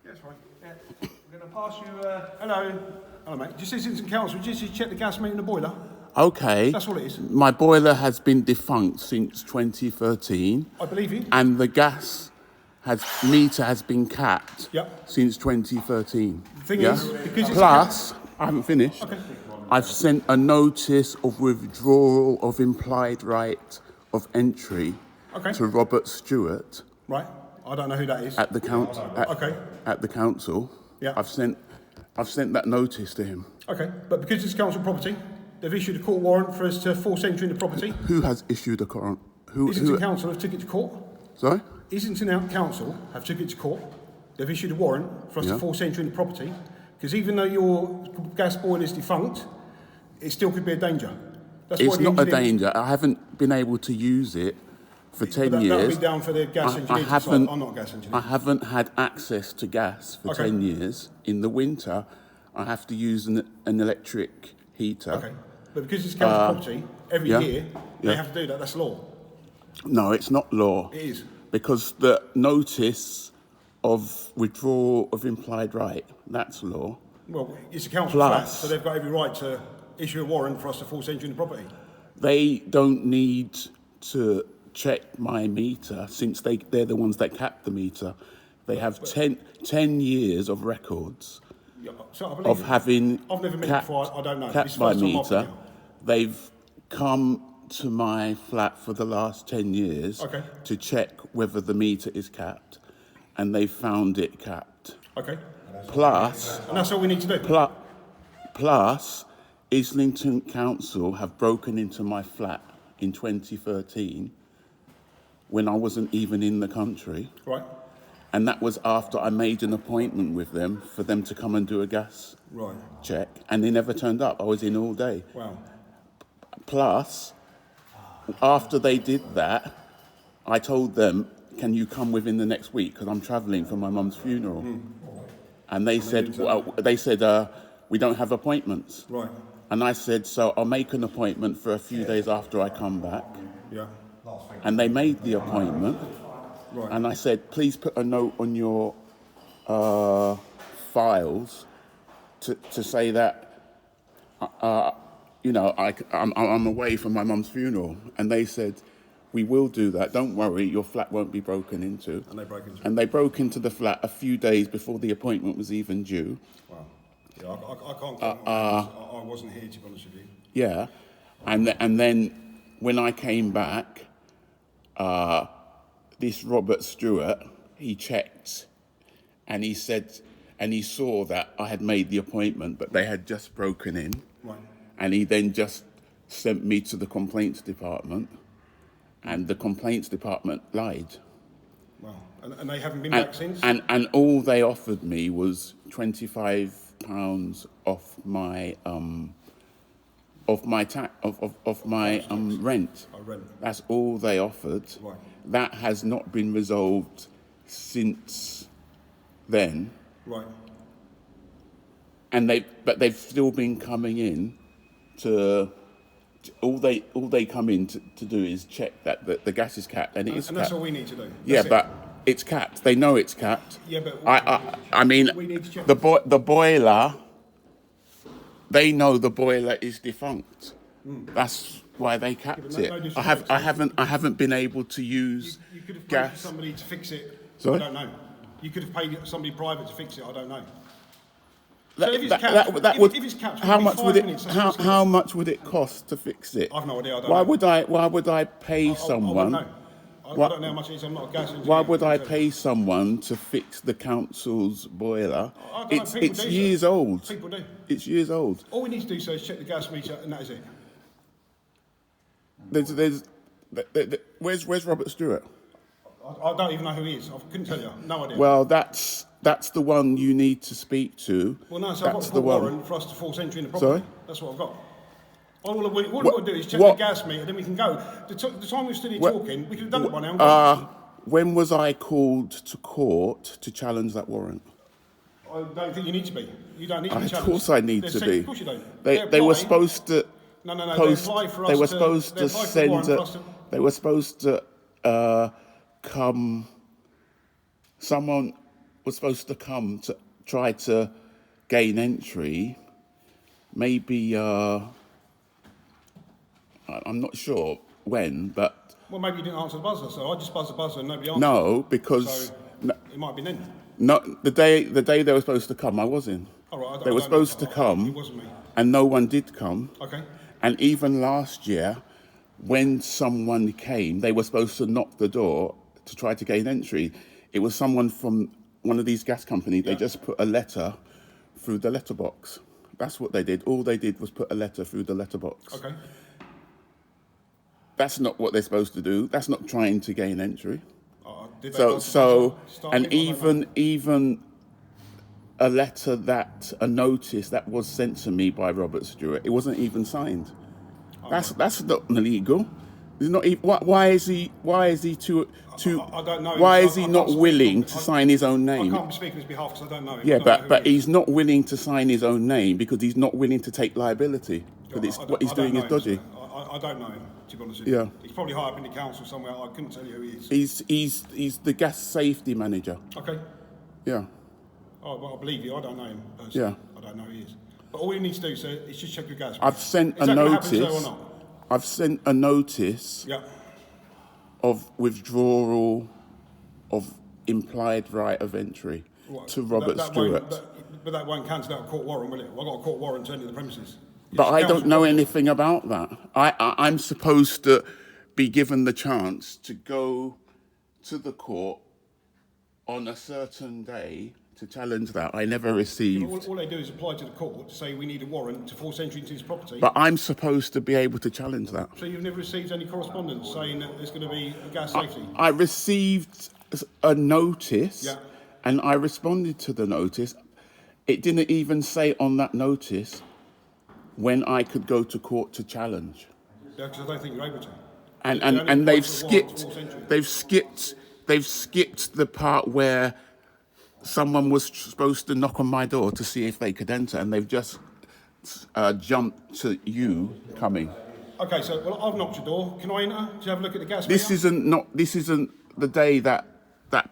That's fine. Yeah. I'm going to pass you. Hello. Hello, mate. Just Islington Council. Just check the gas meter in the boiler. Okay. That's all it is. My boiler has been defunct since 2013. I believe you. And the gas meter has been capped Yep. since 2013. The thing is, because it's Plus, I haven't finished. Okay. I've sent a notice of withdrawal of implied right of entry to Robert Stewart. Right. I don't know who that is. At the council. At the council. Yeah. I've sent that notice to him. Okay. But because it's council property, they've issued a court warrant for us to force entry in the property. Who has issued a warrant? Islington Council have took it to court. Sorry? Islington Council have took it to court. They've issued a warrant for us to force entry in the property. Because even though your gas boiler is defunct, it still could be a danger. It's not a danger. I haven't been able to use it for 10 years. That'll be down for the gas engineer. I'm not a gas engineer. I haven't had access to gas for 10 years. In the winter, I have to use an electric heater. Okay. But because it's council property, every year, they have to do that. That's law. No, it's not law. It is. Because the notice of withdrawal of implied right, that's law. Well, it's a council flat, so they've got every right to issue a warrant for us to force entry in the property. They don't need to check my meter since they're the ones that cap the meter. They have 10 years of records of having I've never met before, I don't know. capped my meter. They've come to my flat for the last 10 years to check whether the meter is capped, and they found it capped. Okay. Plus, and that's all we need to do. Plus, Islington Council have broken into my flat in 2013 when I wasn't even in the country. Right. And that was after I made an appointment with them for them to come and do a gas check, and they never turned up. I was in all day. Wow. Plus, after they did that, I told them, can you come within the next week? Because I'm travelling for my mum's funeral. And they said, we don't have appointments. Right. And I said, so I'll make an appointment for a few days after I come back. Yeah. And they made the appointment. Right. And I said, please put a note on your files to say that, I'm away from my mum's funeral. And they said, we will do that. Don't worry, your flat won't be broken into. And they broke into it. And they broke into the flat a few days before the appointment was even due. Wow. Yeah, I can't comment I wasn't here, to be honest with you. Yeah. And then when I came back, this Robert Stewart, he checked and he said, and he saw that I had made the appointment, but they had just broken in. Right. And he then just sent me to the complaints department, and the complaints department lied. Wow. And they haven't been back since? And all they offered me was £25 off my rent. That's all they offered. Right. That has not been resolved since then. Right. And they've still been coming in to all they come in to do is check that the gas is capped, and it is capped. And that's all we need to do. But it's capped. They know it's capped. Yeah, but I mean, we need to check the boiler. They know the boiler is defunct. That's why they capped it. I haven't been able to use you could have paid gas. for somebody to fix it. Sorry? I don't know. You could have paid somebody private to fix it. I don't know. How much would it cost to fix it? I've no idea. I don't know. Why would I pay someone? I don't know how much it is. I'm not a gas engineer. Why would I pay someone to fix the council's boiler? It's years old. People do. It's years old. All we need to do is check the gas meter, and that is it. Where's Robert Stewart? I don't even know who he is. I couldn't tell you. No idea. Well, that's the one you need to speak to. Well, no, so I've got a court warrant for us to force entry in the property. Sorry? That's what I've got. All we've got to do is check the gas meter, then we can go. The time we stood here talking, we could have done it by now. When was I called to court to challenge that warrant? I don't think you need to be. You don't need to be challenged. Of course I need to be. Of course you don't. They were supposed to post. They were supposed to send. They were supposed to come. Someone was supposed to come to try to gain entry, maybe, I'm not sure when, but... Well, maybe you didn't answer the buzzer, so I just buzzed the buzzer and nobody answered. No, because... So it might have been then. Not the day they were supposed to come, I was in. All right, they were supposed to come, it wasn't me. and no one did come. Okay. And even last year, when someone came, they were supposed to knock the door to try to gain entry. It was someone from one of these gas companies. They just put a letter through the letterbox. That's what they did. All they did was put a letter through the letterbox. Okay. That's not what they're supposed to do. That's not trying to gain entry. And even a letter a notice that was sent to me by Robert Stewart, it wasn't even signed. That's not illegal. It's not. Why is he too? I don't know. Why is he not willing to sign his own name? I can't be speaking on his behalf because I don't know him. Yeah, but he's not willing to sign his own name because he's not willing to take liability. Because what he's doing is dodgy. I don't know him, to be honest with you. Yeah. He's probably high up in the council somewhere. I couldn't tell you who he is. He's the gas safety manager. Okay. Yeah. Oh, well, I believe you. I don't know him personally. Yeah. I don't know who he is. But all you need to do, sir, is just check your gas. I've sent a notice. I've sent a notice of withdrawal of implied right of entry to Robert Stewart. But that won't cancel out a court warrant, will it? I've got a court warrant to enter the premises. But I don't know anything about that. I'm supposed to be given the chance to go to the court on a certain day to challenge that. I never received... All they do is apply to the court to say we need a warrant to force entry into his property. But I'm supposed to be able to challenge that. So you've never received any correspondence saying that there's going to be a gas safety? I received a notice and I responded to the notice. It didn't even say on that notice when I could go to court to challenge. Yeah, because I don't think you're able to. And they've skipped the part where someone was supposed to knock on my door to see if they could enter, and they've just jumped to you coming. Okay, so I've knocked your door. Can I enter to have a look at the gas meter? This isn't the day that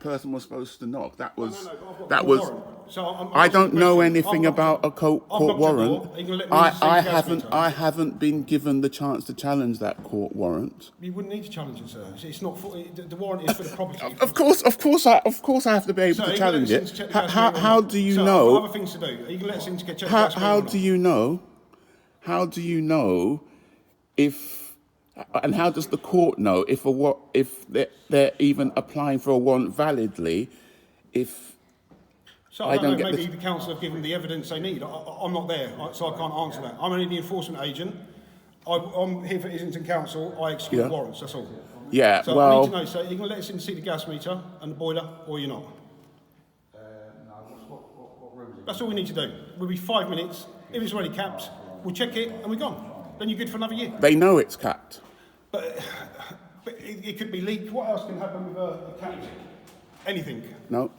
person was supposed to knock. That was I don't know anything about a court warrant. I haven't been given the chance to challenge that court warrant. You wouldn't need to challenge it, sir. It's not the warrant is for the property. Of course I have to be able to challenge it. How do you know? Other things to do. Are you going to let us in to check how do you know? How do you know if? And how does the court know if they're even applying for a warrant validly? So I don't know, maybe the council have given the evidence they need. I'm not there, so I can't answer that. I'm only the enforcement agent. I'm here for Islington Council. I execute warrants, that's all. Yeah, so I need to know, so you're going to let us in to see the gas meter and the boiler, or you're not? No, what room is it? That's all we need to do. We'll be 5 minutes. If it's already capped, we'll check it and we're gone. Then you're good for another year. They know it's capped. But it could be leaked. What else can happen with a cap? Anything. No.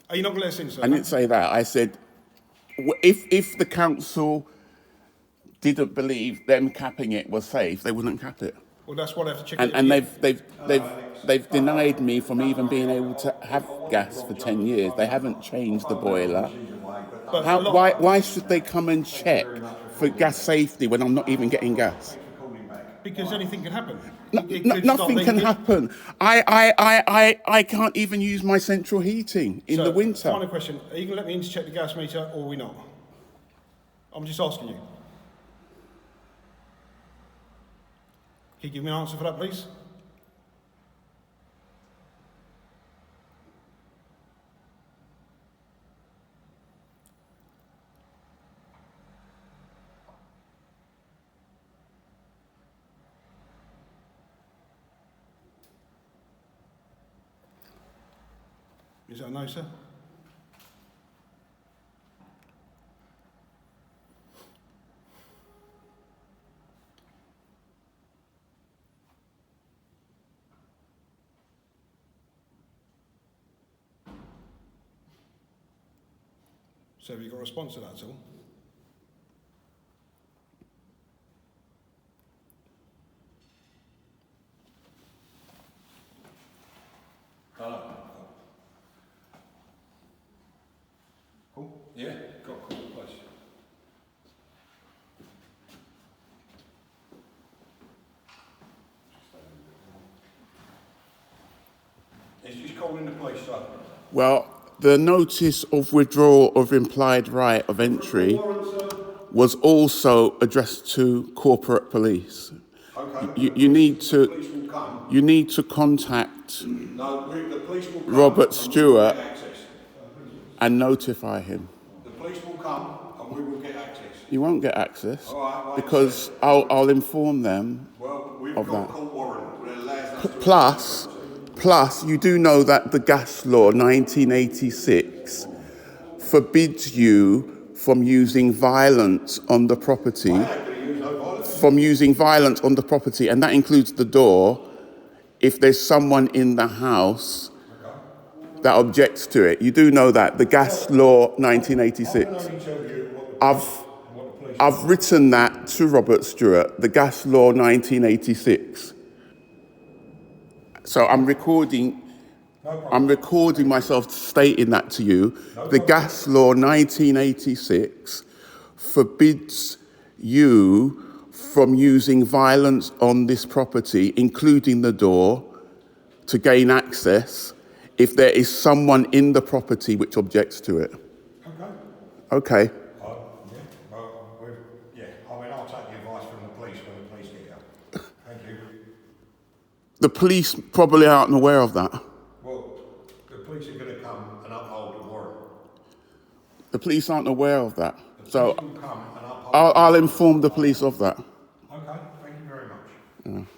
Are you not going to let us in, sir? I didn't say that. I said, if the council didn't believe them capping it was safe, they wouldn't cap it. Well, that's what I have to check. And they've denied me from even being able to have gas for 10 years. They haven't changed the boiler. Why should they come and check for gas safety when I'm not even getting gas? Because anything can happen. Nothing can happen. I can't even use my central heating in the winter. Final question. Are you going to let me in to check the gas meter or are we not? I'm just asking you. Can you give me an answer for that, please? Is that a no, sir? So have you got a response to that at all? Cool? Yeah, got to call the police. He's just calling the police, sir. Well, the notice of withdrawal of implied right of entry was also addressed to corporate police. Okay. You need The police will come. you need to contact No, the police will come. Robert and we will Stewart get access. and notify him. The police will come and we will get access. You won't get access All right, well, because I'll inform them. Well, we've Of got a that. court warrant that allows us to... Plus, you do know that the gas law 1986 forbids you from using violence on the property. I ain't going to use no violence. From using violence on the property, and that includes the door, if there's someone in the house that objects to it. You do know that, the gas law 1986. I can only tell you what the police... I've written that to Robert Stewart, the gas law 1986. So I'm recording myself stating that to you. The gas law 1986 forbids you from using violence on this property, including the door, to gain access if there is someone in the property which objects to it. Okay. Okay. I mean, I'll take the advice from the police when the police get here. Thank you. The police probably aren't aware of that. Well, the police are going to come and uphold the warrant. The police aren't aware of that. The So police will come and uphold... I'll inform the police of that. Okay, thank you very much. Yeah.